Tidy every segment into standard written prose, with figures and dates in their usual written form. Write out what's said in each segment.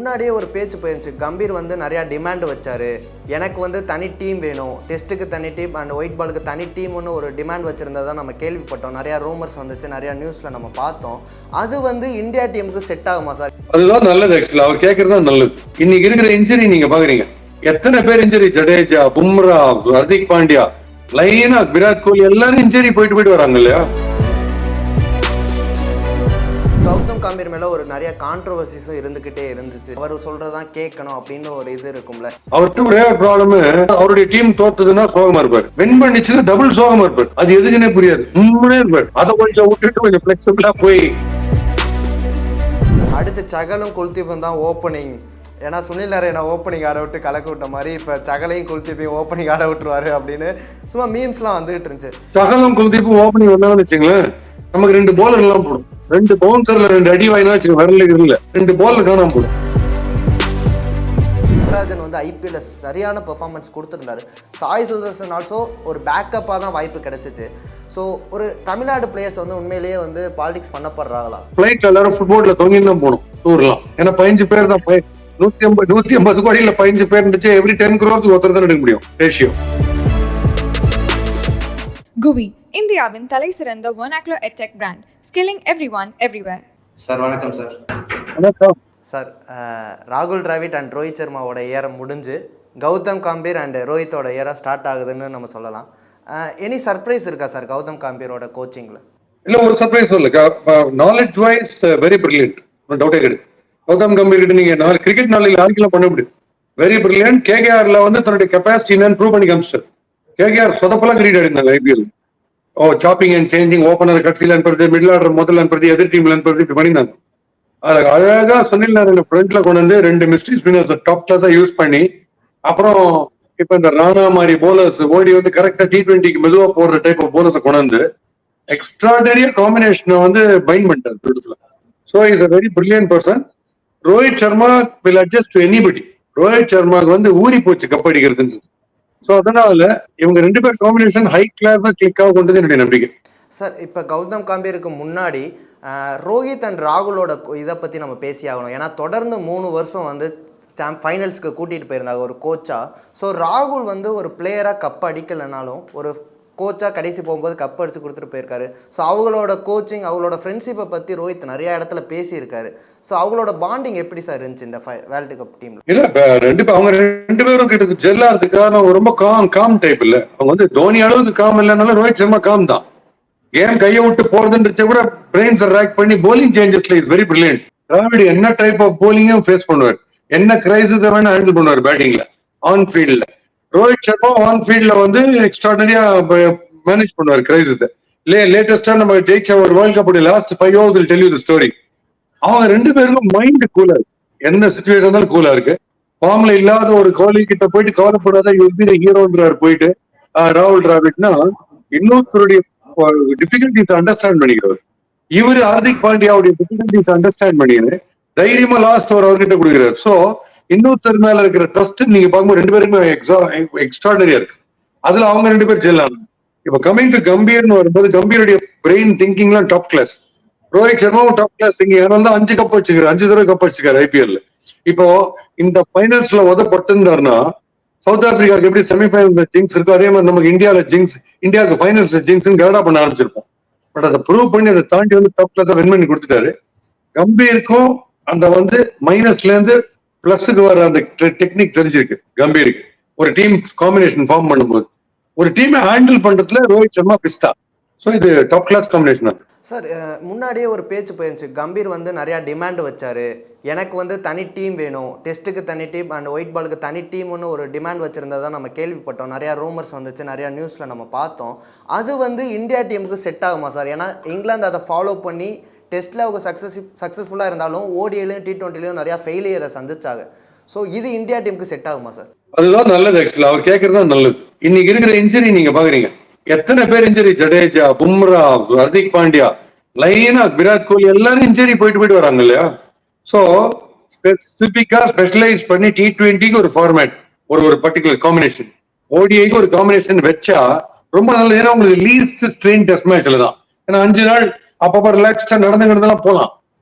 முன்னாடியே ஒரு பேச்சு போயிருந்துச்சு. கம்பீர் வந்து நிறையா டிமாண்ட் வச்சார். எனக்கு வந்து தனி டீம் வேணும், டெஸ்ட்டுக்கு தனி டீம் அண்ட் ஒயிட் பாலுக்கு தனி டீம்னு ஒரு டிமாண்ட் வச்சுருந்ததை நம்ம கேள்விப்பட்டோம். நிறையா ரூமர்ஸ் வந்துச்சு, நிறையா நியூஸில் நம்ம பார்த்தோம். அது வந்து இந்தியா டீமுக்கு செட் ஆகுமா சார்? அதுதான் நல்லது. ஆக்சுவலா அவர் கேட்கறது தான் நல்லது. இன்னைக்கு இருக்கிற இன்ஜுரி நீங்க பாக்குறீங்க, எத்தனை பேர் இன்ஜுரி, ஜடேஜா, பும்ரா, ஹர்திக் பாண்டியா, லைனா விராட் கோலி எல்லாரும் இன்ஜுரி போயிட்டு வராங்க இல்லையா? கௌதம் கம்பீர் மேல ஒரு நிறைய கான்ட்ரோவர்சிஸும் இருந்துகிட்டே இருந்துச்சு. அவர் சொல்றதான் கேட்கணும் அப்படின்னு ஒரு இது இருக்கும்ல. அவர்கிட்ட ஒரே ப்ராப்ளம், அவருடைய டீம் தோத்ததுன்னா சோகமா இருப்பார், வின் பண்ணிச்சுன்னா டபுள் சோகமா இருப்பார். அது எதுக்குன்னே புரியாது, உண்மையே இருப்பார். அதை கொஞ்சம் விட்டுட்டு கொஞ்சம் பிளெக்சிபிளா போய் அடுத்து சகலும் குல்தீப்பும் தான் ஓப்பனிங். ஏன்னா சுனில் நரேனை ஓப்பனிங் ஆட விட்டு கலக்க விட்ட மாதிரி இப்போ சகலையும் குல்தீப்பையும் ஓப்பனிங் ஆட விட்டுருவாரு அப்படின்னு சும்மா மீம்ஸ்லாம் வந்துகிட்டு இருந்துச்சு. சகலும் குல்தீப்பும் ஓப்பனிங் வந்தாங்கன்னு வச்சுங்களேன், நமக்கு 2 பவுலர் எல்லாம் போடும். 2 பவுன்சர்ல 2 அடி வாங்கினா வச்சுக்கோங்க, வரல இல்ல 2 பால் காணாம போடும். நடராஜன் வந்து ஐபிஎல்ல சரியான பெர்ஃபார்மன்ஸ் கொடுத்துருந்தாரு. சாய் சுதர்சன் ஆல்சோ ஒரு பேக்கப்பாக தான் வாய்ப்பு கிடைச்சிச்சு. ஸோ ஒரு தமிழ்நாடு பிளேயர்ஸ் வந்து உண்மையிலேயே வந்து பாலிடிக்ஸ் பண்ணப்படுறாங்களா? பிளைட்ல எல்லாரும் ஃபுட்பால்ல தொங்கின்னு தான் போகணும் டூர்லாம். ஏன்னா 15 பேர் தான், 150 கோடியில் 15 பேர் இருந்துச்சு. எவ்ரி 10 crores ஒருத்தர் தான் எடுக்க முடியும் ரேஷியோ. குவி இந்தியாவின் தலை சிறந்த vernacular edtech brand, skilling everyone everywhere. Sir வணக்கம் சார். வணக்கம் சார், ராகுல் டிராவிட் அண்ட் ரோஹித் சர்மாவோட ஏரம் முடிஞ்சு கௌதம் கம்பீர் அண்ட் ரோஹித்தோட ஏரம் ஸ்டார்ட் ஆகுதுன்னு நம்ம சொல்லலாம். எனி சர்ப்ரைஸ் இருக்கா சார் கௌதம் கம்பீரோட கோச்சிங்கில்? இல்ல, ஒரு சர்ப்ரைஸ் இல்லை. நாலேஜ் வைஸ் வெரி பிரில்லியன்ட், டவுட்டே கிடையாது. கௌதம் கம்பீர் கிட்ட நீங்க கிரிக்கெட் நாலேஜ் ஆர்கியூலாம் பண்ண முடியும். Very brilliant. கேகேஆர்ல வந்து தன்னுடைய கெப்பாசிட்டி என்னன்னு ப்ரூவ் பண்ணி காமிச்சார். கேகேஆர் சொதப்பெல்லாம் கிரீட் ஆடிருந்தாங்க IPL. Chopping and changing, opener கட்சியில் அனுப்புறது, மிடில் ஆர்டர் முதல்ல அனுப்புறது, எதிர் டீம்ல அனுப்புறது, இப்படி பண்ணியிருந்தாங்க. அது அழகா சுனில் நாராயண் ஃப்ரண்ட்ல கொண்டு வந்து 2 மிஸ்ட்ரி ஸ்பின்னர்ஸ் டாப் கிளாஸா யூஸ் பண்ணி, அப்புறம் இப்ப இந்த ராணா மாதிரி போலர்ஸ் ஓடி வந்து கரெக்டா T20க்கு மெதுவா போடுற டைப் ஆஃப் போலர்ஸை கொண்டு வந்து எக்ஸ்ட்ராடனரியா காம்பினேஷனை வந்து பைண்ட் பண்ணிட்டார் பியூட்டிஃபுல்லா. So is a very brilliant person. Rohit Sharma will adjust to anybody. Rohit சர்மாவுக்கு வந்து ஊறி போச்சு கப் அடிக்கிறதுன்னு. ஸோ அதனால இவங்க 2 பேர் காம்பினேஷன் ஹை கிளாஸா கிளிக் ஆக கொண்டது என்னுடைய நம்பிக்கை. சார், இப்போ கௌதம் கம்பீருக்கு முன்னாடி ரோஹித் அண்ட் ராகுலோட இதை பற்றி நம்ம பேசி ஆகணும். ஏன்னா தொடர்ந்து 3 வருஷம் வந்து ஃபைனல்ஸ்க்கு கூட்டிகிட்டு போயிருந்தாங்க ஒரு கோச்சா. ஸோ ராகுல் வந்து ஒரு பிளேயராக கப் அடிக்கலைனாலும் ஒரு கோச்சாக கடைசி போகும்போது கப் அடித்து கொடுத்துட்டு போயிருக்காரு. ஸோ அவங்களோட கோச்சிங், அவங்களோட ஃப்ரெண்ட்ஷிப்பை பற்றி ரோஹித் நிறையா இடத்துல பேசியிருக்காரு. ஸோ அவங்களோட பாண்டிங் எப்படி சார் இருந்துச்சு இந்த வேர்ல்டு கப் டீம்ல? இல்ல, அவங்க 2 பேரும் கிட்ட ஜெல்லா இருக்கிறதுக்காக ரொம்ப காம் டைப் இல்ல. அவங்க வந்து தோனி அளவுக்கு காம் இல்லைனாலும் ரோஹித் சர்மா காம் தான். கேம் கையை விட்டு போறதுன்றச்ச கூட பிரெயின்ஸ் ரேக் பண்ணி போலிங் சேஞ்சஸ்ல இஸ் வெரி பிரில்லியன்ட். டிராவிட் என்ன டைப் ஆஃப் போலிங்கும் ஃபேஸ் பண்ணுவார், என்ன கிரைசிஸ் வேணா ஹேண்டில் பண்ணுவார் பேட்டிங்ல, ஆன் ஃபீல்ட்ல. ரோஹித் சர்மா ஆன் ஃபீல்ட்ல வந்து எக்ஸ்ட்ராடனரியா மேனேஜ் பண்ணுவார் கிரைசிஸ். லேட்டஸ்டா நம்ம ஜெயிச்ச ஒரு world cup last 5 hours tell you the story. அவங்க 2 பேருக்கும் மைண்ட் கூலா இருக்கு, என்ன சிச்சுவேஷன் இருந்தாலும் கூலா இருக்கு. ஃபார்ம்ல இல்லாத ஒரு கோலி கிட்ட போயிட்டு கவலைப்படாத ஹீரோன்றாரு போயிட்டு ராகுல் டிராவிட்னா இன்னொருத்தருடைய டிஃபிகல்டிஸ் அண்டர்ஸ்டாண்ட் பண்ணிக்கிறவர். இவரு ஹார்திக் பாண்டியாவுடைய டிஃபிகல்டிஸ் அண்டர்ஸ்டாண்ட் பண்ணிடு தைரியமா லாஸ்ட் ஓவர் அவர்கிட்ட கொடுக்குறாரு. சோ இன்னொருத்தர் மேல இருக்கிற ட்ரஸ்ட் நீங்க பார்க்கும்போது 2 பேருக்குமே எக்ஸ்ட்ராடனரியா இருக்கு. அதுல அவங்க 2 பேர் ஜெயிலாம். இப்ப கமிங் டு கம்பீர்னு வரும்போது கம்பீருடைய பிரெயின் திங்கிங்லாம் டாப் கிளாஸ். ரோஹித் சர்மாவும் டாப் கிளாஸ் திங்கிங். அதனால தான் 5 கப் வச்சுக்கிறாரு, 5 தடவை கப் வச்சுக்காரு ஐபிஎல்ல. இப்போ இந்த பைனல்ஸ்ல உதப்பட்டிருந்தாருன்னா சவுத் ஆப்பிரிக்காவுக்கு எப்படி செமிஃபைனல் ஜிங்ஸ் இருக்கோ அதே மாதிரி நமக்கு இந்தியாவுக்கு ஃபைனல்ஸ்ல ஜிங்ஸ் கரடா பண்ண ஆரம்பிச்சிருப்போம். பட் அதை ப்ரூவ் பண்ணி அதை தாண்டி வந்து டாப் கிளாஸா வின் பண்ணி கொடுத்துட்டாரு. கம்பீருக்கும் அந்த வந்து மைனஸ்ல இருந்து பிளஸுக்கு வர அந்த டெக்னிக் தெரிஞ்சிருக்கு கம்பீருக்கு. ஒரு டீம் காம்பினேஷன் ஃபார்ம் பண்ணும்போது ஒரு டீமை ஹேண்டில் பண்றதுல ரோஹித் சர்மா பிஸ்தா. ஸோ இது டாப் கிளாஸ் காம்பினேஷன். சார், முன்னாடியே ஒரு பேச்சு போயிருந்துச்சு. கம்பீர் வந்து நிறையா டிமாண்ட் வச்சார். எனக்கு வந்து தனி டீம் வேணும், டெஸ்ட்டுக்கு தனி டீம் அண்ட் ஒயிட் பாலுக்கு தனி டீம்னு ஒரு டிமாண்ட் வச்சுருந்ததான் நம்ம கேள்விப்பட்டோம். நிறையா ரூமர்ஸ் வந்துச்சு, நிறையா நியூஸில் நம்ம பார்த்தோம். அது வந்து இந்தியா டீமுக்கு செட் ஆகுமா சார்? ஏன்னா இங்கிலாந்து அதை ஃபாலோ பண்ணி டெஸ்ட்டில் அவங்க சக்ஸஸ்ஃபுல்லாக இருந்தாலும் ஓடிஐலையும் T20லையும் நிறையா ஃபெயிலியரை சந்திச்சாங்க. ஸோ இது இந்தியா டீமுக்கு செட் ஆகுமா சார்? அதுதான் நல்லது. ஆக்சுவலா அவர் கேட்கறது தான் நல்லது. இன்னைக்கு இருக்கிற இன்ஜுரி நீங்க பாக்குறீங்க, எத்தனை பேர் இன்ஜுரி, ஜடேஜா, பும்ரா, ஹர்திக் பாண்டியா, லைனா விராட் கோலி எல்லாரும் இன்ஜுரி போயிட்டு வராங்க இல்லையா? சோ ஸ்பெசிபிக்கா ஸ்பெஷலைஸ் பண்ணி T20க்கு ஒரு ஃபார்மேட், ஒரு பர்டிகுலர் காம்பினேஷன், ஓடிஐக்கு ஒரு காம்பினேஷன் வச்சா ரொம்ப நல்லது. ஏன்னா உங்களுக்கு லீஸ்ட் ஸ்ட்ரெயின் டெஸ்ட் மேட்ச்ல தான். ஏன்னா 5 நாள் அப்பப்ப ரிலாக்ஸ்டா நடந்துங்கிறதெல்லாம் போலாம்.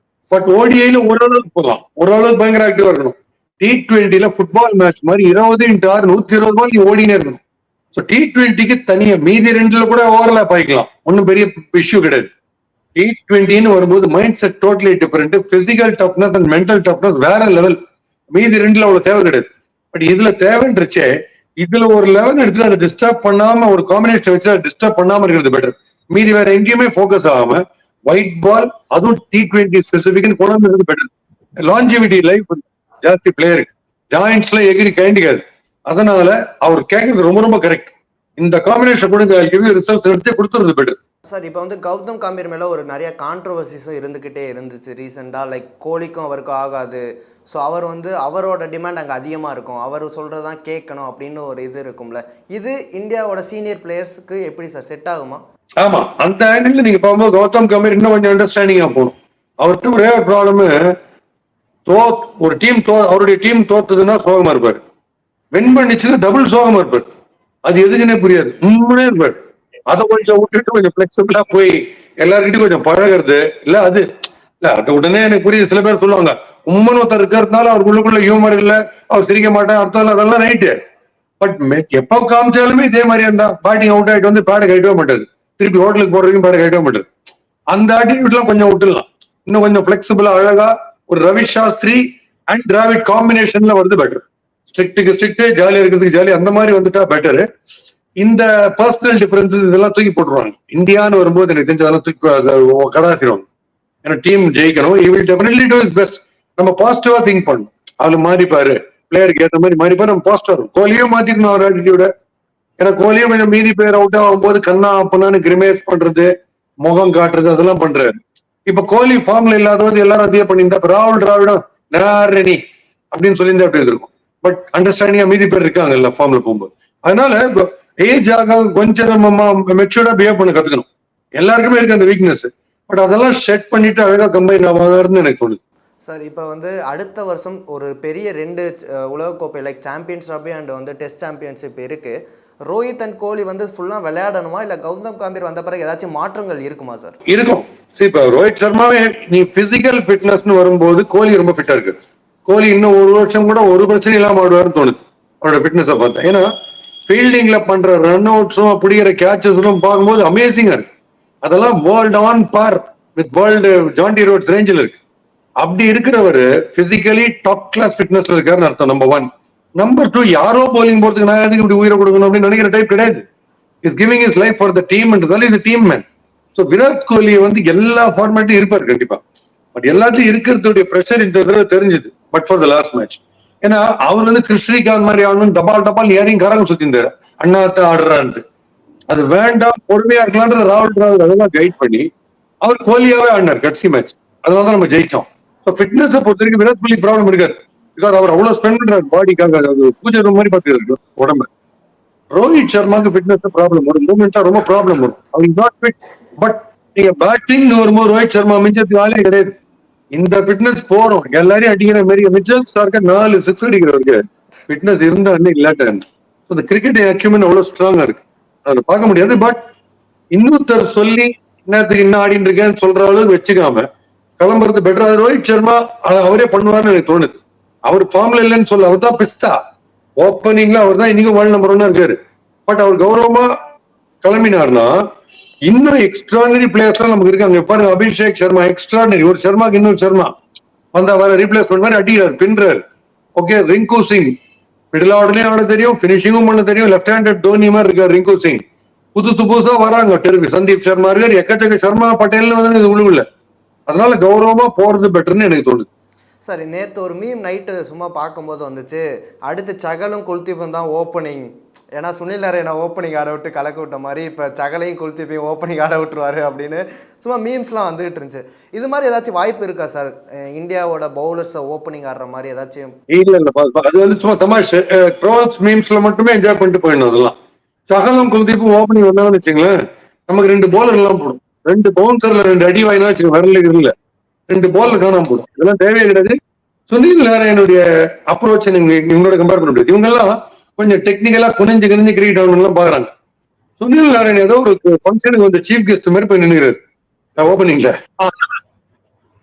பட் ஓடிஐல ஓரளவுக்கு போகலாம், ஓரளவுக்கு பயங்கர ஆக்டிவா இருக்கணும். T20ல ஃபுட்பால் மேட்ச் மாதிரி 20x6 120 பால் நீ ஓடினே இருக்கணும். ஸோ T20க்கு தனியா மீதி ரெண்டுல கூட ஓவர்லாப் ஆயிக்கலாம், ஒன்றும் பெரிய இஷ்யூ கிடையாது. T20ன்னு வரும்போது mind set totally different, physical toughness and mental toughness வேற லெவல். மீதி ரெண்டுல அவ்வளவு தேவை கிடையாது. பட் இதுல தேவைன்றச்சே இதுல ஒரு லெவல் எடுத்து அதை டிஸ்டர்ப் பண்ணாம ஒரு காம்பினேஷன் வச்சு அதை டிஸ்டர்ப் பண்ணாம இருக்கிறது பெட்டர். மீதி வேற எங்கேயுமே ஃபோக்கஸ் ஆகாம ஒயிட் பால், அதுவும் T20 ஸ்பெசிபிக்னு கொண்டு வந்தது பெட்டர். லான்ஜிவிட்டி லைஃப் ஜாஸ்தி பிளேயருக்கு, ஜாயிண்ட்ஸ்ல எகிரி கைண்டிக்காது. அதனால அவர் கேட்கறது ரொம்ப ரொம்ப கரெக்ட். இந்த காம்பினேஷன் கொடுங்க, ரிசல்ட்ஸ் எடுத்து கொடுத்துருது பெட்டர். சார் இப்போ வந்து கௌதம் கம்பீர் மேலே ஒரு நிறைய கான்ட்ரவர்சிஸும் இருந்துக்கிட்டே இருந்துச்சு ரீசெண்டாக. லைக் கோலிக்கும் அவருக்கும் ஆகாது, ஸோ அவர் வந்து அவரோட டிமாண்ட் அங்கே அதிகமாக இருக்கும், அவர் சொல்கிறதான் கேட்கணும் அப்படின்னு ஒரு இது இருக்கும்ல. இது இந்தியாவோட சீனியர் பிளேயர்ஸ்க்கு எப்படி சார் செட் ஆகுமா? ஆமா, அந்த ஆங்கிள் நீங்க பார்க்கும்போது கௌதம் கம்பீர் இன்னும் கொஞ்சம் அண்டர்ஸ்டாண்டிங்கா போகணும். அவர்கிட்ட ஒரே ஒரு ப்ராப்ளம், ஒரு டீம் அவருடைய டீம் தோத்ததுன்னா சோகமா இருப்பாரு, வின் பண்ணிச்சுன்னா டபுள் சோகமா இருப்பாரு. அது எதுக்குன்னே புரியாது, உண்மையே இருப்பாரு. அதை கொஞ்சம் விட்டுட்டு கொஞ்சம் பிளெக்சிபிளா போய் எல்லாருக்கிட்டும் கொஞ்சம் பழகிறது இல்ல. அது இல்ல, அது உடனே எனக்கு புரியுது. சில பேர் சொல்லுவாங்க உண்மன் ஒருத்தர் இருக்கிறதுனால அவருக்குள்ளுக்குள்ள ஹியூமர் இல்ல, அவர் சிரிக்க மாட்டேன் அர்த்தம் இல்லை, அதெல்லாம் ரைட்டு. பட் எப்ப காமிச்சாலுமே இதே மாதிரி இருந்தா பேட்டிங் அவுட் ஆயிட்டு வந்து பேடை கட்டவே மாட்டாரு, திருப்பி ஹோட்டலுக்கு போறதுக்கும் பேடை கட்டவே மாட்டாரு. அந்த ஆட்டிடியூட்லாம் கொஞ்சம் விட்டுலாம். இன்னும் கொஞ்சம் பிளெக்சிபிளா அழகா ஒரு ரவி சாஸ்திரி அண்ட் டிராவிட் காம்பினேஷன்ல வருது பெட்டர். ஸ்ட்ரிக்ட்டுக்கு ஸ்ட்ரிக்ட், ஜாலியா இருக்கிறதுக்கு ஜாலி, அந்த மாதிரி வந்துட்டா பெட்டர். இந்த பர்சனல் டிஃபரன்சஸ் இதெல்லாம் தூக்கி போட்டுருவாங்க. இந்தியான்னு வரும்போது எனக்கு தெரிஞ்ச அதெல்லாம் தூக்கி கடாசிடுவாங்க. ஏன்னா டீம் ஜெயிக்கணும், he will definitely do his best. நம்ம பாசிட்டிவா திங்க் பண்ணணும். அதுல மாறிப்பாரு, பிளேயருக்கு ஏற்ற மாதிரி மாறிப்பாரு, நம்ம பாசிட்டிவா இருக்கும். கோலியும் மாத்திக்கணும் அவர் ஆட்டிடியூட. ஏன்னா கோலியும் கொஞ்சம் மீதி பிளேயர் அவுட் ஆகும்போது கண்ணா அப்பனான்னு கிரிமேஸ் பண்றது, முகம் காட்டுறது, அதெல்லாம் பண்றாரு. இப்ப கோலி ஃபார்ம்ல இல்லாதவது எல்லாரும் அதே பண்ணியிருந்தா ராகுல் டிராவிடம் நேரணி அப்படின்னு சொல்லியிருந்தா அப்படி இருக்கும். பட் அண்டர்ஸ்டாண்டிங்கா மீதி பேர் இருக்காங்கல்ல ஃபார்ம்ல போகும்போது. அதனால ஏஜ் ஆக கொஞ்சம் நம்ம மெச்சூர்டா பிஹேவ் பண்ண கத்துக்கணும். எல்லாருக்குமே இருக்கு அந்த வீக்னஸ். பட் அதெல்லாம் செட் பண்ணிட்டு அழகா கம்பைன் ஆகாதுன்னு எனக்கு தோணுது. சார் இப்போ வந்து அடுத்த வருஷம் ஒரு பெரிய 2 உலகக்கோப்பை லைக் சாம்பியன்ஸ் ட்ராஃபி அண்ட் வந்து டெஸ்ட் சாம்பியன்ஷிப் இருக்கு. ரோஹித் அண்ட் கோலி வந்து ஃபுல்லா விளையாடணுமா, இல்ல கௌதம் கம்பீர் வந்த பிறகு ஏதாச்சும் மாற்றங்கள் இருக்குமா சார்? இருக்கும். சரி, இப்ப ரோஹித் சர்மாவே நீ பிசிக்கல் ஃபிட்னஸ்னு வரும்போது கோலி ரொம்ப ஃபிட்டா இருக்கு. கோலி இன்னும் ஒரு வருஷம் கூட ஒரு பிரச்சனை இல்லாம ஆடுவாருன்னு தோணுது அவரோட ஃபிட்னஸை பார்த்தேன். ஏன்னா ஃபீல்டிங்ல பண்ற ரன் அவுட்ஸும் பிடிக்கிற கேச்சஸும் பார்க்கும்போது அமேசிங்கா இருக்கு. அதெல்லாம் world on par with world Jonty Rhodes ரேஞ்சில் இருக்கு. அப்படி இருக்கிறவர் பிசிக்கலி டாப் கிளாஸ் ஃபிட்னஸ்ல இருக்காருன்னு அர்த்தம். நம்பர் 1. நம்பர் 2, யாரோ போலிங் போறதுக்கு நான் எதுக்கு இப்படி உயிரை கொடுக்கணும் அப்படின்னு நினைக்கிற டைப் கிடையாது. Is giving is life for the டீம்ன்றதால இது team man. So Virat Kohli வந்து எல்லா ஃபார்மேட்டும் இருப்பாரு கண்டிப்பா. பட் எல்லாத்தையும் இருக்கிறதுடைய ப்ரெஷர் இந்த தடவை தெரிஞ்சுது. But for the last match, ஏன்னா அவர் வந்து கிறிஸ்டிகாந்த் மாதிரி ஆகணும், டபால் ஏறியும் கரங்க சுத்திந்தாரு அண்ணாத்த ஆடுறான்ட்டு. அது வேண்டாம், பொறுமையா இருக்கலான்றது ராகுல் டிராவிட் அதெல்லாம் கைட் பண்ணி அவர் கோலியாவே ஆடினார் கடைசி மேட்ச். அதனாலதான் நம்ம ஜெயிச்சோம். ஃபிட்னஸ் பொறுத்த வரைக்கும் விராட் கோலி ப்ராப்ளம் இருக்காது. பிகாஸ் அவர் அவ்வளவு ஸ்பெண்ட் பண்றாரு பாடிக்காக, பூஜை ரூம் மாதிரி பார்த்துருக்கு உடம்பு. ரோஹித் சர்மாக்கு ஃபிட்னஸ் ப்ராப்ளம் வரும், மூவ்மெண்டா ரொம்ப ப்ராப்ளம் வரும். அவர் நாட் ஃபிட். பட் நீங்க பேட்டிங் வரும்போது ரோஹித் சர்மா மிஞ்சத்துக்கு ஆளே கிடையாது. இந்த ஃபிட்னஸ் போறோம் எல்லாரையும் அடிக்கிற மாதிரி. மிச்சல் ஸ்டார்க்க 4 6 அடிக்கிறவருக்கு ஃபிட்னஸ் இருந்தா இல்லாட்ட இந்த கிரிக்கெட் அக்யூமெண்ட் அவ்வளவு ஸ்ட்ராங்கா இருக்கு, அதை பார்க்க முடியாது. பட் இன்னொருத்தர் சொல்லி இன்னத்துக்கு இன்னும் ஆடிட்டு இருக்கேன்னு சொல்ற அளவுக்கு வச்சுக்காம கிளம்புறது பெட்டர். ரோஹித் சர்மா அவரே பண்ணுவார்னு எனக்கு தோணுது. அவர் ஃபார்ம்ல இல்லைன்னு சொல்ல, அவர் தான் பிஸ்தா ஓப்பனிங்ல, அவர் தான் இன்னைக்கும் வேர்ல்ட் நம்பர் 1 இருக்காரு. பட் அவர் கௌரவமா கிளம்பினார்னா இன்னும் எக்ஸ்ட்ரானரி பிளேயர்ஸ் நமக்கு இருக்காங்க. பாருங்க, அபிஷேக் சர்மா எக்ஸ்ட்ரானரி. ஒரு சர்மாக்கு இன்னொரு சர்மா வந்தா வர ரீப்ளேஸ்மெண்ட் மாதிரி அடிக்கிறார், பின்றார். ஓகே, ரிங்கு சிங் மிடில் ஆர்டர்லயும் ஆட தெரியும், பினிஷிங்கும் பண்ண தெரியும். லெப்ட் ஹேண்டட் தோனி மாதிரி இருக்காரு ரிங்கு சிங். புதுசா வராங்க திருப்பி. சந்தீப் சர்மா இருக்காரு, எக்கச்சக்க சர்மா பட்டேல்னு வந்து இது உழுவுல. அதனால கௌரவமா போறது பெட்டர்னு எனக்கு தோணுது. சார் நேற்று ஒரு மீம் நைட்டு சும்மா பார்க்கும்போது வந்துச்சு, அடுத்து சகலும் குல்தீப்பும் தான் ஓப்பனிங். ஏன்னா சுனில் நரேனை ஓப்பனிங் ஆட விட்டு கலக்க விட்ட மாதிரி இப்போ சகலையும் குல்தீப்பையும் ஓப்பனிங் ஆட விட்டுருவாரு அப்படின்னு சும்மா மீம்ஸ்லாம் வந்துகிட்டு இருந்துச்சு. இது மாதிரி ஏதாச்சும் வாய்ப்பு இருக்கா சார், இந்தியாவோட பவுலர்ஸை ஓப்பனிங் ஆடுற மாதிரி ஏதாச்சும்? இல்ல, அது வந்து சும்மா தமாஷ் ட்ரோல்ஸ் மீம்ஸ்ல மட்டுமே என்ஜாய் பண்ணிட்டு போயிடணும். அதெல்லாம் சகலும் குல்தீப்பும் ஓப்பனிங் வந்தாங்கன்னு வச்சுங்களேன், நமக்கு 2 பவுலர் எல்லாம் போடும். 2 பவுன்சர்ல 2 அடி வாங்கினா வச்சுக்கோங்க, வரல 2 பால் காணாம போடும். இதெல்லாம் தேவையே கிடையாது. சுனில் நாராயணுடைய அப்ரோச் இவங்களோட கம்பேர் பண்ண முடியாது. இவங்க எல்லாம் கொஞ்சம் டெக்னிக்கலா குனிஞ்சு கிரிக்கெட் ஆடணும் பாக்குறாங்க. சுனில் நாராயண் ஏதோ ஒரு ஃபங்க்ஷனுக்கு வந்து சீஃப் கெஸ்ட் மாதிரி போய் நின்னுகிறாரு ஓப்பனிங்ல.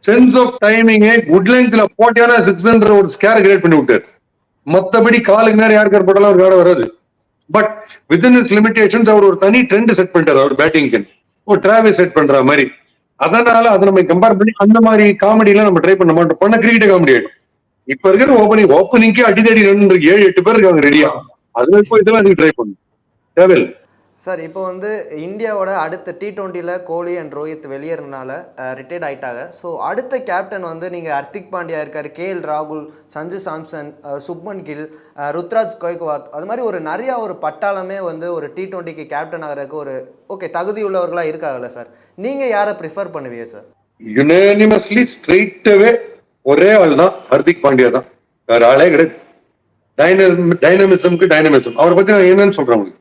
சென்ஸ் ஆஃப் டைமிங் குட் லென்த்ல போட்டியான 600 ஒரு ஸ்கேர் கிரியேட் பண்ணி விட்டாரு. மத்தபடி காலுக்கு நேரம் யாருக்கு போட்டாலும் அவர் வேற வராது. பட் வித்தின் இஸ் லிமிடேஷன்ஸ் அவர் ஒரு தனி ட்ரெண்ட் செட் பண்ணிட்டாரு அவர் பேட்டிங்க்கு, ஒரு டிராவல் செட் பண்ற மாதிரி. அதனால அதை நம்ம கம்பேர் பண்ணி அந்த மாதிரி காமெடி எல்லாம் நம்ம ட்ரை பண்ண மாட்டோம். பண்ண கிரிக்கெட் காமெடி ஆயிடும். இப்ப இருக்கிற ஓப்பனிங்கே அடிதடி 7-8 பேர் இருக்காங்க ரெடியா. அதுல இப்போ இதெல்லாம் நீங்க ட்ரை பண்ணுங்க தேவையில்லை. சார் இப்போ வந்து இந்தியாவோட அடுத்த T20ல கோலி அண்ட் ரோஹித் வெளியேறனால ரிட்டையர்ட் ஆயிட்டாங்க. ஸோ அடுத்த கேப்டன் வந்து நீங்கள் ஹர்திக் பாண்டியா இருக்கார், KL ராகுல், சஞ்சு சாம்சன், சுப்மன் கில், ருத்ராஜ் கொய்க்வாத், அது மாதிரி ஒரு நிறையா ஒரு பட்டாளமே வந்து ஒரு T20க்கு கேப்டன் ஆகிறதுக்கு ஒரு தகுதி உள்ளவர்களாக இருக்காங்கல்ல சார். நீங்கள் யாரை ப்ரிஃபர் பண்ணுவீங்க சார்? யுனானிமஸ்லி ஸ்ட்ரெயிட்டாவே ஒரே ஆள் தான், ஹர்திக் பாண்டியா தான், வேற ஆளே கிடையாது. டைனமிசம்க்கு டைனமிசம். அவரை பத்தி நான் என்னன்னு சொல்றேன் உங்களுக்கு.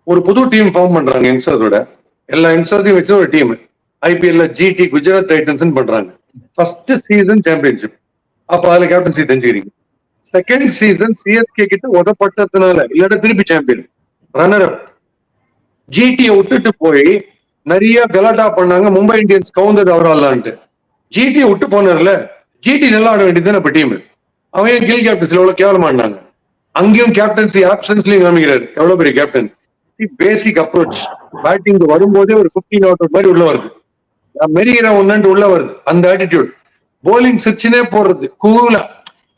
ஒரு புது டீம் ஃபார்ம் பண்றாங்க யங்ஸ்டர்ஸோட, எல்லா யங்ஸ்டர்ஸையும் வச்சு ஒரு team IPL GT Gujarat Titans பண்றாங்க. ஃபர்ஸ்ட் சீசன் சாம்பியன்ஷிப், அப்ப அதுல கேப்டன்சி தெரிஞ்சுக்கிறீங்க. செகண்ட் சீசன் CSK கிட்ட உதப்பட்டதுனால இல்லாட்ட திருப்பி சாம்பியன் ரன்னர் அப். GT விட்டுட்டு போய் நிறைய கலாட்டா பண்ணாங்க, மும்பை இந்தியன்ஸ் கவுந்தது அவரால்லான்ட்டு. GT விட்டு போனார்ல, GT நல்லா ஆட வேண்டியது இப்ப டீம். அவன் கில் கேப்டன்சி எவ்வளவு கேவலமாடினாங்க. அங்கேயும் கேப்டன்சி ஆப்ஷன்ஸ்லயும் காமிக்கிறாரு எவ்வளவு பெரிய கேப்டன். பேசிக் அப்ரோச் பேட்டிங் வரும்போதே ஒரு 15 அவுட் மாதிரி உள்ள வருது, மெரிகிற ஒன்னு உள்ள வருது, அந்த ஆட்டிடியூட். போலிங் சிக்ஸ்னே போடுறது கூலா.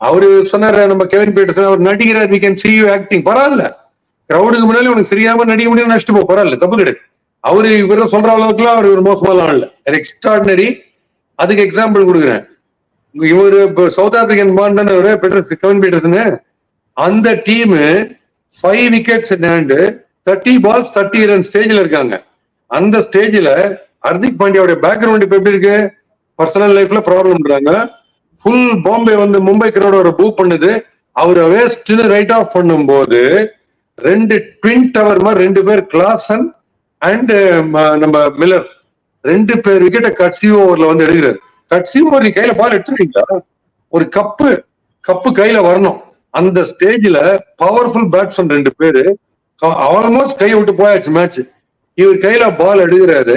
அவரு சொன்னாரு நம்ம கெவின் பீட்டர்சன், அவர் நடிக்கிறார், we can see you acting, பரவாயில்ல. கிரௌடுக்கு முன்னாடி உனக்கு சரியாம நடிக்க முடியும், நடிச்சுட்டு போ, பரவாயில்ல, தப்பு கிடையாது. அவரு இவர சொல்ற அளவுக்குலாம் அவர் ஒரு மோசமான ஆள் இல்ல, எக்ஸ்ட்ராடினரி. அதுக்கு எக்ஸாம்பிள் கொடுக்குறேன். இவரு சவுத் ஆப்பிரிக்கன் பாண்டன் கெவின் பீட்டர்சன், அந்த team 5 wickets in hand, 30 balls 30 run ஸ்டேஜ்ல இருக்காங்க. அந்த ஸ்டேஜ்ல ஹர்திக் பாண்டியாவுடைய பேக்ரவுண்ட் இப்ப எப்படி இருக்கு? பர்சனல் லைஃப்ல ப்ராப்ளம்ன்றாங்க. ஃபுல் பாம்பே வந்து மும்பை கிரௌட பூ பண்ணுது. அவரை வேஸ்ட்னு ரைட் ஆஃப் பண்ணும்போது 2 ட்வின் டவர் மாதிரி 2 பேர் கிளாசன் அண்ட் நம்ம மில்லர் 2 பேர் விக்கெட்டை கட்சி ஓவர்ல வந்து எடுக்கிறாரு. கட்சி ஓவர் நீ கையில பால் எடுத்துருவீங்களா? ஒரு கப்பு கையில வரணும். அந்த ஸ்டேஜ்ல பவர்ஃபுல் பேட்ஸ்மேன் 2 பேரு ஆல்மோஸ்ட் கையை விட்டு போயாச்சு மேட்ச். இவர் கையில பால் எடுக்கிறாரு.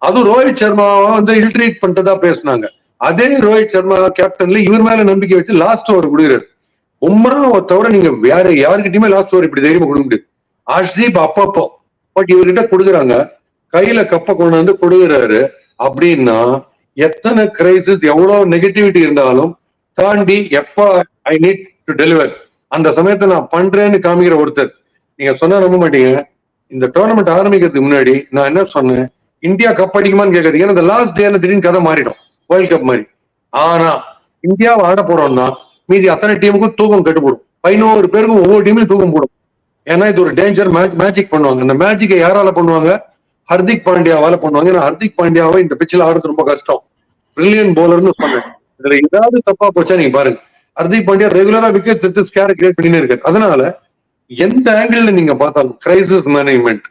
அதுவும் ரோஹித் சர்மாவை வந்து இல்ட்ரீட் பண்ணிட்டதா பேசினாங்க. அதே ரோஹித் சர்மா கேப்டன்ல இவர் மேல நம்பிக்கை வச்சு லாஸ்ட் ஓவர் கொடுக்குறாரு. பும்ராவை தவிர நீங்க வேற யாருக்கிட்டயுமே லாஸ்ட் ஓவர் இப்படி தைரியமா கொடுக்க முடியாது. ஹர்ஷீப் அப்பப்போ, பட் இவர்கிட்ட கொடுக்குறாங்க, கையில கப்பை கொண்டு வந்து கொடுக்குறாரு. அப்படின்னா எத்தனை கிரைசிஸ் எவ்வளவு நெகட்டிவிட்டி இருந்தாலும் தாண்டி எப்ப ஐ நீட் டு டெலிவர், அந்த சமயத்தை நான் பண்றேன்னு காமிக்கிற ஒருத்தர். நீங்க சொன்னா நம்ப மாட்டீங்க, இந்த டோர்னமெண்ட் ஆரம்பிக்கிறதுக்கு முன்னாடி நான் என்ன சொன்னேன், இந்தியா கப் அடிக்குமான்னு கேட்கறீங்க. ஏன்னா இந்த லாஸ்ட் டே திடீர்னு கதை மாறிடும், வேர்ல்ட் கப் மாதிரி. ஆனா இந்தியாவை ஆட போறோம்னா மீதி அத்தனை டீமுக்கும் தூக்கம் கட்டு போடும். 11 பேருக்கும் ஒவ்வொரு டீம்லயும் தூக்கம் போடும். ஏன்னா இது ஒரு டேஞ்சர் மேஜிக் பண்ணுவாங்க. அந்த மேஜிக்கை யாரால பண்ணுவாங்க? ஹர்திக் பாண்டியாவால பண்ணுவாங்க. ஏன்னா ஹர்திக் பாண்டியாவை இந்த பிச்சில் ஆடுறது ரொம்ப கஷ்டம். பிரில்லியன் பவுலர்னு சொன்னேன். இதுல ஏதாவது தப்பா போச்சா நீங்க பாருங்க. ஹர்திக் பாண்டியா ரெகுலரா விக்கெட் எடுத்து ஸ்கேர் கிரியேட் பண்ணினே இருக்காரு. அதனால எந்த ஆங்கிள் நீங்க பார்த்தாலும் crisis management,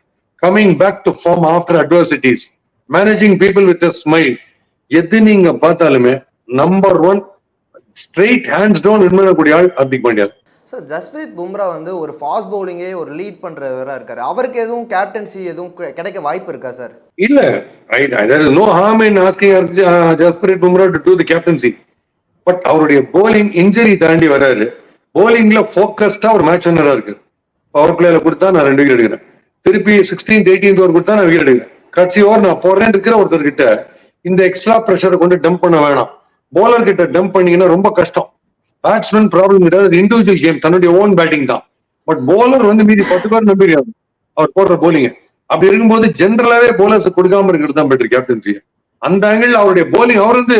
coming back to form after adversities, managing people with a smile, எது நீங்க பார்த்தாலுமே number 1 straight hands down win பண்ணக்கூடிய ஆள் ஹர்திக் பாண்டியா. சார் ஜஸ்பிரீத் பும்ரா வந்து ஒரு ஃபாஸ்ட் பவுலிங்கே ஒரு லீட் பண்றவரா இருக்காரு. அவருக்கு எதுவும் கேப்டன்சி எதுவும் கிடைக்க வாய்ப்பு இருக்கா சார்? இல்ல, there is no harm in asking Jasprit Bumrah to do the captaincy. But அவருடைய போலிங் இன்ஜரி தாண்டி வராரு. போலிங்ல போக்கஸ்டா ஒரு மேட்ச் வின்னரா இருக்கு. பவர் பிளேல கொடுத்தா நான் 2 விக்கெட் எடுக்கிறேன், திருப்பி 16th 18th ஓவர் கொடுத்தா நான் விக்கெட் எடுக்கிறேன், கட்சி ஓவர் நான் போடுறேன் இருக்கிற ஒருத்தர் கிட்ட இந்த எக்ஸ்ட்ரா பிரஷரை கொண்டு டம்ப் பண்ண வேணாம். போலர் கிட்ட டம்ப் பண்ணீங்கன்னா ரொம்ப கஷ்டம். பேட்ஸ்மேன் ப்ராப்ளம் கிடையாது, இண்டிவிஜுவல் கேம், தன்னுடைய ஓன் பேட்டிங் தான். பட் போலர் வந்து மீதி 10 பேர் நம்பிடுறாரு அவர் போடுற போலிங்க. அப்படி இருக்கும்போது ஜென்ரலாவே போலர்ஸ் கொடுக்காம இருக்கிறது தான் பெட்டர் கேப்டன்சி. அந்த ஆங்கிள் அவருடைய போலிங், அவர் வந்து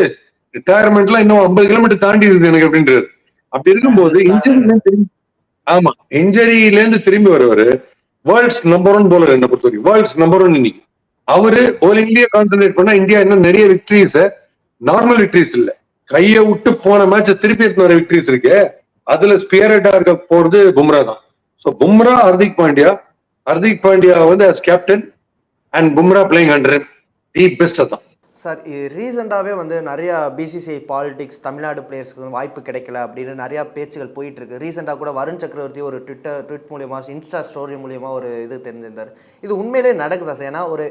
ரிட்டையர்மெண்ட்லாம் இன்னும் 50 கிலோமீட்டர் தாண்டி இருக்கு எனக்கு அப்படின்றாரு. அப்படி இருக்கும்போது இன்ஜரியில இருந்து திரும்பி வருவாரு. வேர்ல்ட்ஸ் நம்பர் 1 போலர் என்ன பொறுத்த வரைக்கும், வேர்ல்ட்ஸ் நம்பர் 1 இன்னைக்கு. அவரு போலிங்லயே கான்சென்ட்ரேட் பண்ணா இந்தியா இன்னும் நிறைய விக்டரிஸ், நார்மல் விக்டரிஸ் இல்ல, கையை விட்டு போன மேட்ச திருப்பி எடுத்து வர விக்டரிஸ் இருக்கு. அதுல ஸ்பியரட்டா இருக்க போறது பும்ரா தான். சோ பும்ரா, ஹர்திக் பாண்டியா வந்து as captain and Bumrah playing under him, the best தான். சார் ரீசெண்டாகவே வந்து நிறையா பிசிசிஐ பாலிடிக்ஸ் தமிழ்நாடு பிளேயர்ஸ்க்கு வந்து வாய்ப்பு கிடைக்கல அப்படின்னு நிறையா பேச்சுகள் போயிட்டு இருக்கு. ரீசெண்டாக கூட வருண் சக்கரவர்த்தி ஒரு ட்வீட் மூலியமா இன்ஸ்டா ஸ்டோரி மூலியமா ஒரு இது தெரிஞ்சிருந்தார். இது உண்மையிலே நடக்குதா சார்? ஏன்னா ஒரு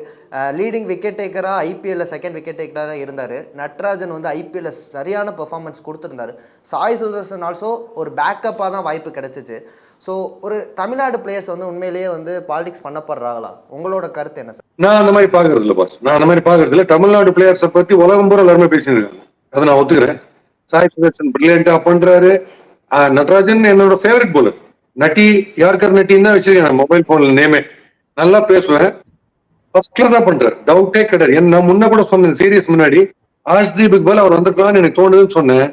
லீடிங் விக்கெட் டேக்கராக ஐபிஎல்ல செகண்ட் விக்கெட் டேக்கராக இருந்தார். நட்ராஜன் வந்து ஐபிஎல்ல சரியான பெர்ஃபார்மன்ஸ் கொடுத்துருந்தாரு. சாய் சுதர்சன் ஆல்சோ ஒரு பேக்கப்பாக தான் வாய்ப்பு கிடைச்சிச்சு. ஸோ ஒரு தமிழ்நாடு பிளேயர்ஸ் வந்து உண்மையிலேயே வந்து பாலிடிக்ஸ் பண்ணப்படுறாங்களா? உங்களோட கருத்து என்ன சார்? நான் அந்த மாதிரி பாக்குறது இல்ல பாஸ். நான் அந்த மாதிரி பாக்குறது இல்ல. தமிழ்நாடு பிளேயர்ஸை பத்தி உலகம் பூரா எல்லாருமே பேசியிருக்காங்க. அதை நான் ஒத்துக்கிறேன். சாய் சுதர்சன் பிரில்லியண்டா பண்றாரு. நட்ராஜன் என்னோட ஃபேவரட் போலர். நட்டி யார்கர் நட்டின்னு தான் வச்சிருக்கேன் மொபைல் போன்ல நேமே. நல்லா பேசுவேன். ஃபர்ஸ்ட் கிளாஸா பண்றாரு. டவுட்டே கிடையாது. நான் முன்ன கூட சொன்னேன் சீரியஸ் முன்னாடி ஆஷ்தீபுக்கு போல அவர் வந்திருக்கலாம்னு எனக்கு தோணுதுன்னு சொன்னேன்.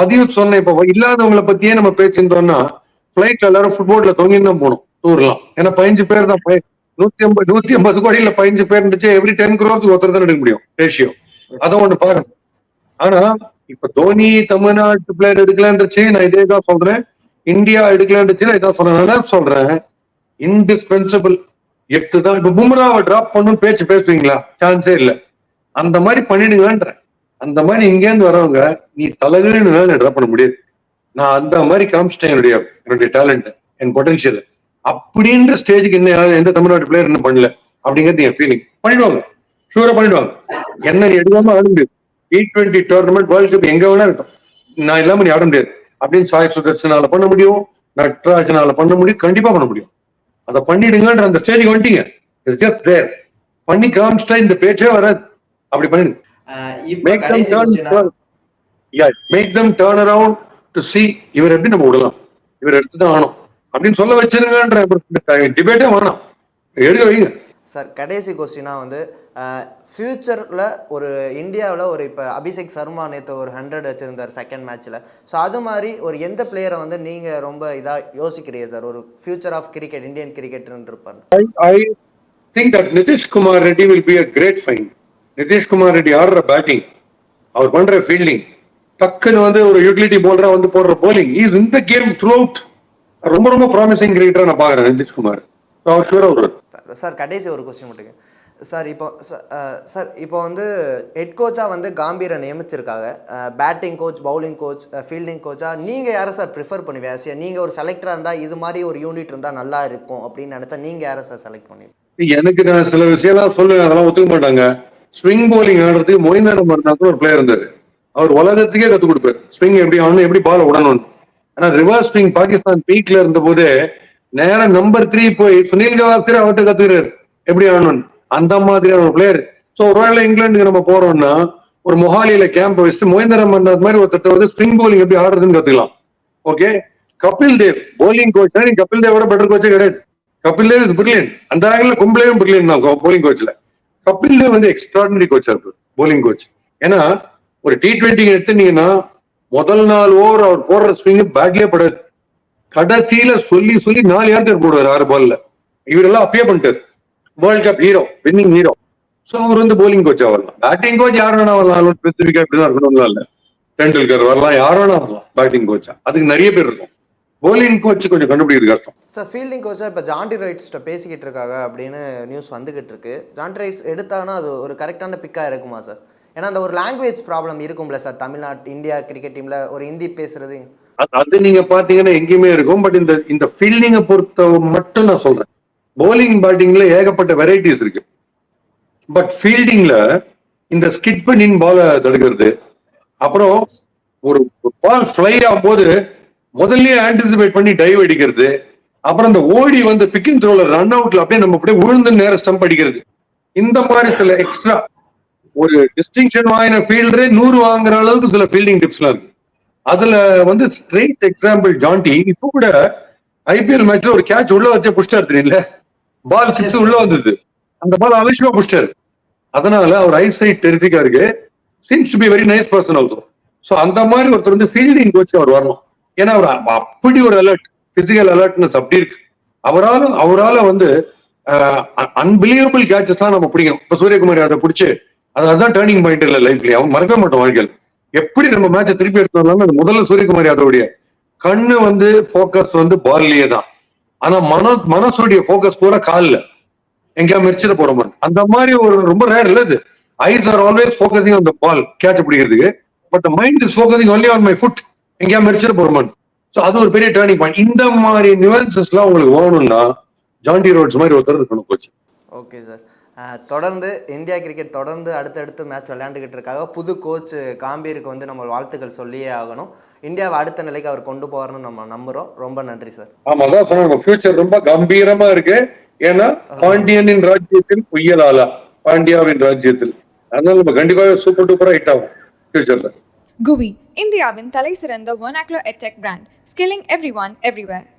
அதையும் சொன்னேன். இப்ப இல்லாதவங்களை பத்தியே நம்ம பேசியிருந்தோம்னா பிளைட்ல எல்லாரும் ஃபுட்போர்ட்ல தொங்கின்னு தான் போகணும் டூர்லாம். ஏன்னா 15 பேர் தான் 150 கோடியில 15 பேர் இருந்துச்சு. எவ்ரி 10 crores ஒருத்தர் தான் எடுக்க முடியும் ரேஷியோ. அதை ஒண்ணு பாருங்க. ஆனா இப்ப தோனி தமிழ்நாட்டு பிளேயர் எடுக்கலான்றுச்சு. நான் இதே தான் சொல்றேன். இந்தியா எடுக்கலான்றுச்சு. நான் இதான் சொல்றேன். நான் சொல்றேன் இன்டிஸ்பென்சபிள் 8 தான். இப்ப பும்ராவை டிராப் பண்ணணும்னு பேசுவீங்களா? சான்ஸே இல்ல. அந்த மாதிரி பண்ணிடுங்கன்ற. அந்த மாதிரி இங்கேருந்து வரவங்க நீ தலகுன்னு டிராப் பண்ண முடியாது. நான் அந்த மாதிரி காமிச்சிட்டேன் என்னுடைய டேலண்ட், என் பொட்டன்ஷியல். அப்படின்ற ஸ்டேஜுக்கு என்ன எந்த தமிழ்நாட்டு பிளேயர் என்ன பண்ணல அப்படிங்கிறது என் ஃபீலிங். பண்ணிடுவாங்க, ஷூரா பண்ணிடுவாங்க. என்ன நீ எடுக்காம ஆட முடியாது. T20 டோர்னமெண்ட் வேர்ல்ட் கப் எங்க வேணா இருக்கும். நான் இல்லாம நீ ஆட முடியாது அப்படின்னு சாய் சுதர்சனால பண்ண முடியும், நட்ராஜனால பண்ண முடியும், கண்டிப்பா பண்ண முடியும். அதை பண்ணிடுங்கன்ற அந்த ஸ்டேஜுக்கு வந்துட்டீங்க. It's just there. பண்ணி காமிச்சிட்டா இந்த பேச்சே வராது. அப்படி பண்ணிடுங்க. Make them turn around to see இவர் எப்படி நம்ம விடலாம், இவர் எடுத்துதான் ஆகணும் அப்படின்னு சொல்ல வச்சிருங்கன்ற டிபேட்டே வேணாம், எடுக்க வைங்க. சார் கடைசி கொஸ்டினா வந்து ஃபியூச்சரில் ஒரு இந்தியாவில் ஒரு இப்போ அபிஷேக் சர்மா நேற்று ஒரு 100 வச்சுருந்தார் செகண்ட் மேட்ச்சில். ஸோ அது மாதிரி ஒரு எந்த பிளேயரை வந்து நீங்கள் ரொம்ப இதாக யோசிக்கிறீங்க சார்? ஒரு ஃபியூச்சர் ஆஃப் கிரிக்கெட், இந்தியன் கிரிக்கெட்னு இருப்பார். I think that Nitish Kumar Reddy will be a great find. Nitish Kumar Reddy ஆடுற பேட்டிங், அவர் பண்ற ஃபீல்டிங், டக்குன்னு வந்து ஒரு யூட்டிலிட்டி போலரா வந்து போடுற bowling, is in the game throughout. ரொம்ப ரொம்ப ப்ராமிசிங் கிரிக்கெட்டரா நான் பாக்குறேன் நிதிஷ்குமார். அவர் ஷூரா வருவார். சார் கடைசி ஒரு கொஸ்டின் மட்டும் சார். இப்போ வந்து ஹெட் கோச்சாக வந்து காம்பீரை நியமிச்சிருக்காங்க. Batting coach, bowling coach, fielding கோச்சா நீங்கள் யாரை சார் ப்ரிஃபர் பண்ணுவீங்க? நீங்கள் ஒரு செலக்டராக இருந்தால் இது மாதிரி ஒரு யூனிட் இருந்தால் நல்லா இருக்கும் அப்படின்னு நினச்சா நீங்கள் யாரை சார் செலக்ட் பண்ணுவீங்க? எனக்கு நான் சில விஷயம்லாம் சொல்லுவேன், அதெல்லாம் ஒத்துக்க மாட்டாங்க. ஸ்விங் போலிங் ஆடுறதுக்கு மொயின்தானம் இருந்தாலும் ஒரு பிளேயர் இருந்தாரு. அவர் உலகத்துக்கே கத்துக் கொடுப்பாரு ஸ்விங் எப்படி ஆடணும், எப்படி பால் விடணும்னு. ஆனா ரிவர்ஸ் ஸ்விங் பாகிஸ்தான் பீக்ல இருந்த போது நேரம் நம்பர் 3 போய் சுனில் கவாஸ்கர் அவர்கிட்ட கத்துக்கிறாரு எப்படி ஆடணும்னு. அந்த மாதிரியான ஒரு பிளேயர். ஸோ ஒருவேளை இங்கிலாந்துக்கு நம்ம போறோம்னா ஒரு மொஹாலியில கேம்ப் வச்சுட்டு மொயின்தானம் அந்த மாதிரி ஒருத்தர் வந்து ஸ்விங் போலிங் எப்படி ஆடுறதுன்னு கத்துக்கலாம். Okay, Kapil Dev bowling coach. நீங்க கபில் தேவோட பெட்டர் கோச்சே கிடையாது. Kapil Dev is brilliant. அந்த ஆங்கிள் கும்பலேயும் பிரில்லியன்ட் தான் போலிங் கோச்ல. கபில் தேவ் வந்து எக்ஸ்ட்ராடினரி கோச்சா இருப்பார் போலிங் கோச். ஏன்னா ஒரு T20 எடுத்துட்டீங்கன்னா முதல் 4 ஓவர் அவர் போடுற ஸ்விங் பேட்லயே படாது. கடைசியில சொல்லி 4 யாருக்கு போடுவார் 6 பால்ல. இவரெல்லாம் அப்பயே பண்ணிட்டாரு. World cup hero, winning hero. So அவர் வந்து போலிங் கோச்சா வரலாம். பேட்டிங் கோச் யார் வேணா வரலாம். ஸ்பெசிபிக்கா இப்படிதான் இருக்கணும்லாம் இல்ல. டெண்டுல்கர் வரலாம், யார் வேணா வரலாம் பேட்டிங் கோச்சா. அதுக்கு நிறைய பேர் இருக்கும். போலிங் கோச் கொஞ்சம் கண்டுபிடிக்கிறது கஷ்டம். சார் ஃபீல்டிங் கோச்சா இப்போ ஜாண்டி ரைட்ஸ்ட்ட பேசிக்கிட்டு இருக்காங்க அப்படின்னு நியூஸ் வந்துகிட்டு இருக்கு. ஜாண்டி ரைட்ஸ் எடுத்தாங்கன்னா அது ஒரு கரெக்டான பிக்காக இருக்குமா சார்? ஏன்னா அந்த ஒரு லாங்குவேஜ் ப்ராப்ளம் இருக்கும்ல சார் தமிழ்நாட்டு இந்தியா கிரிக்கெட் டீம்ல ஒரு ஹிந்தி பேசுறது. அது நீங்க பாத்தீங்கன்னா எங்கேயுமே இருக்கும். பட் இந்த ஃபீல்டிங்கை பொறுத்த மட்டும் நான் சொல்றேன். போலிங் பேட்டிங்ல ஏகப்பட்ட வெரைட்டிஸ் இருக்கு. பட் ஃபீல்டிங்ல இந்த ஸ்கிட் பண்ணி பாலை தடுக்கிறது, அப்புறம் ஒரு பால் ஃபிளை ஆகும் போது முதல்லயே ஆன்டிசிபேட் பண்ணி டைவ் அடிக்கிறது, அப்புறம் இந்த ஓடி வந்து பிக்கிங் த்ரோல ரன் அவுட்ல அப்படியே நம்ம அப்படியே விழுந்து நேரம் ஸ்டம்ப் அடிக்கிறது, இந்த மாதிரி சில எக்ஸ்ட்ரா ஒரு டிஸ்டிங்ஷன் வாங்கின ஃபீல்டரே 100 வாங்குற அளவுக்கு சில ஃபீல்டிங் டிப்ஸ்லாம் இருக்கு. அதுல வந்து ஸ்ட்ரெயிட் எக்ஸாம்பிள் ஜாண்டி. இப்போ கூட IPL மேட்ச்ல ஒரு கேட்ச் உள்ள வச்ச புஷ்டார் தெரியல, பால் 6 உள்ள வந்தது. அந்த பால் அலட்சியமா புஷ்டாரு. அதனால அவர் ஐசைட் டெரிஃபிக்கா இருக்கு. Seems to be very nice person also. So அந்த மாதிரி ஒருத்தர் வந்து ஃபீல்டிங் கோச் அவர் வரணும். ஏன்னா அவர் அப்படி ஒரு அலர்ட், பிசிக்கல் அலர்ட்னஸ் அப்படி இருக்கு. அவரால வந்து அன்பிலீவபிள் கேட்சஸ்லாம் நம்ம பிடிக்கணும். இப்ப சூரியகுமார் அதை பிடிச்சு அதான் டேர்னிங் பாயிண்ட் இல்லை லைஃப்ல. அவன் மறக்க மாட்டோம் வாழ்க்கையில். எப்படி நம்ம மேட்சை திருப்பி எடுத்தாலும் அது முதல்ல சூரியகுமார் யாதவுடைய கண்ணு வந்து போக்கஸ் வந்து பால்லயே தான். ஆனா மனசுடைய போக்கஸ் பூரா காலில் எங்கேயா மெரிச்சிட போற மாதிரி. அந்த மாதிரி ஒரு ரொம்ப ரேர் இல்ல இது. Eyes are always focusing on the ball catch பிடிக்கிறதுக்கு, but the mind is focusing only on my foot, எங்கேயா மெரிச்சல் போறோம். ஸோ அது ஒரு பெரிய டேர்னிங் பாயிண்ட். இந்த மாதிரி நியூவன்சஸ்லாம் உங்களுக்கு வேணும்னா ஜான்டி ரோட்ஸ் மாதிரி ஒருத்தர் இருக்கணும் கோச். Okay sir. தொடர்ந்து இந்தியா கிரிக்கெட் தொடர்ந்து அடுத்தடுத்து மேட்ச் விளையாண்டுக்கிட்டு இருக்காங்க. புது கோச் காம்பீருக்கு வந்து நம்ம வாழ்த்துக்கள் சொல்லியே ஆகணும். இந்தியாவை அடுத்த நிலைக்கு அவர் கொண்டு போவார்னு நம்ம நம்புறோம். ரொம்ப நன்றி சார். ஆமா, அதான் சொன்னா நம்ம ஃபியூச்சர் ரொம்ப கம்பீரமா இருக்கு. ஏன்னா பாண்டியனின் ராஜ்யத்தில் புயலாலா, பாண்டியாவின் ராஜ்யத்தில், அதனால நம்ம கண்டிப்பாக சூப்பர் டூப்பரா ஹிட் ஆகும் ஃபியூச்சர்ல. GUI, இந்தியாவின் தலை சிறந்த vernacular edtech brand, skilling everyone everywhere.